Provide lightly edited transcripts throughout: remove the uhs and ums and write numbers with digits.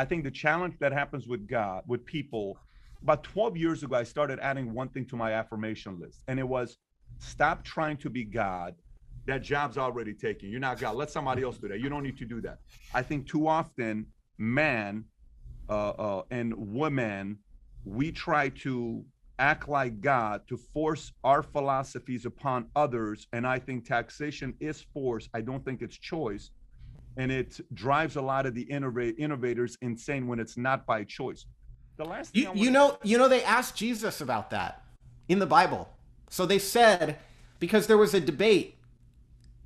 I think the challenge that happens with God, with people, about 12 years ago, I started adding one thing to my affirmation list, and it was stop trying to be God. That job's already taken. You're not God. Let somebody else do that. You don't need to do that. I think too often, man and women, we try to act like God to force our philosophies upon others. And I think taxation is force. I don't think it's choice. And it drives a lot of the innovators insane when it's not by choice. The last thing They asked Jesus about that in the Bible. So they said, because there was a debate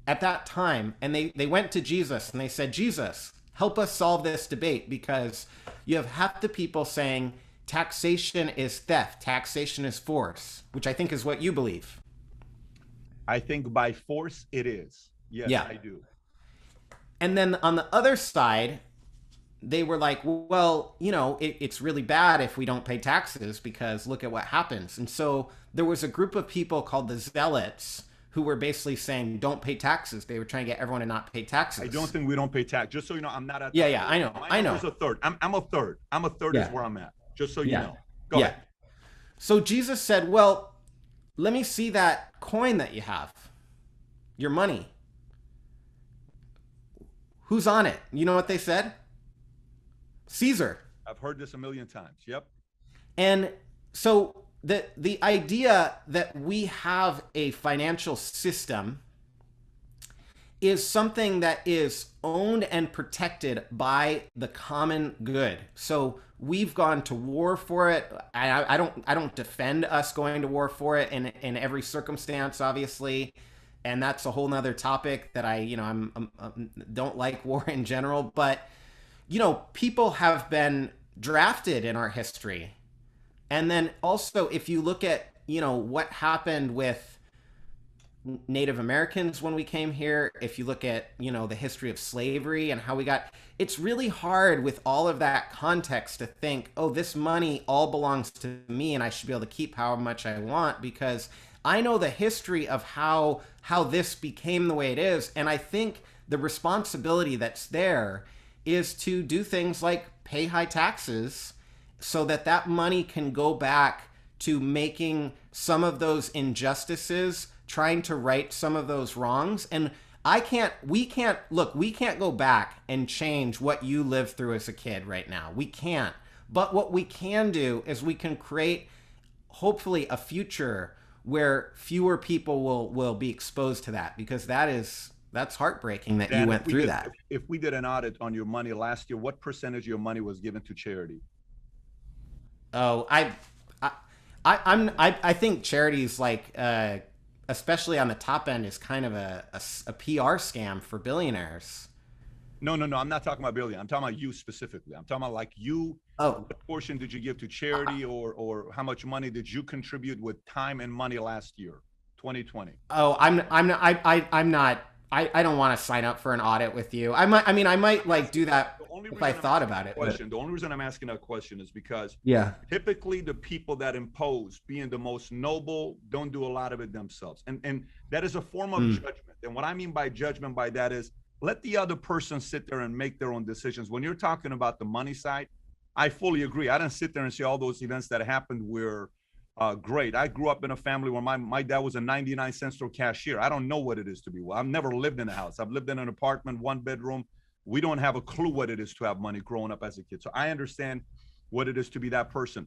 at that time, and they went to Jesus and they said, Jesus, help us solve this debate, because you have half the people saying taxation is theft, taxation is force, which I think is what you believe. I think by force it is. Yes, yeah. I do. And then on the other side, they were like, well, it's really bad if we don't pay taxes because look at what happens. And so there was a group of people called the Zealots who were basically saying, don't pay taxes. They were trying to get everyone to not pay taxes. I don't think we don't pay tax. Just so you know, I'm not at the Yeah, I know. I know. A third. I'm a third. I'm a third is where I'm at. Just so you know. Go ahead. So Jesus said, well, let me see that coin that you have. Your money. Who's on it? You know what they said? Caesar. I've heard this a million times. Yep. And so the idea that we have a financial system is something that is owned and protected by the common good. So we've gone to war for it. I don't defend us going to war for it in every circumstance, obviously. And that's a whole nother topic that I don't like war in general. But, people have been drafted in our history. And then also, if you look at, what happened with Native Americans when we came here, if you look at, the history of slavery and how we got, it's really hard with all of that context to think, oh, this money all belongs to me and I should be able to keep how much I want, because I know the history of how this became the way it is. And I think the responsibility that's there is to do things like pay high taxes so that money can go back to making some of those injustices, trying to right some of those wrongs. And we can't go back and change what you lived through as a kid right now. We can't. But what we can do is we can create, hopefully, a future where fewer people will be exposed to that, because that's heartbreking that you went through that. If we did an audit on your money last year, what percentage of your money was given to charity? Oh, I think charities, like especially on the top end, is kind of a PR scam for billionaires. No. I'm not talking about billionaires. I'm talking about you specifically. I'm talking about like you. Oh, what portion did you give to charity, or how much money did you contribute with time and money last year, 2020? Oh, I'm not. I don't want to sign up for an audit with you. I might like do that if I thought about it. The only reason I'm asking that question is because typically the people that impose, being the most noble, don't do a lot of it themselves. And that is a form of judgment. And what I mean by judgment by that is let the other person sit there and make their own decisions. When you're talking about the money side, I fully agree. I didn't sit there and see all those events that happened were great. I grew up in a family where my dad was a 99-cent store cashier. I don't know what it is to be well. I've never lived in a house. I've lived in an apartment, 1 bedroom. We don't have a clue what it is to have money growing up as a kid. So I understand what it is to be that person.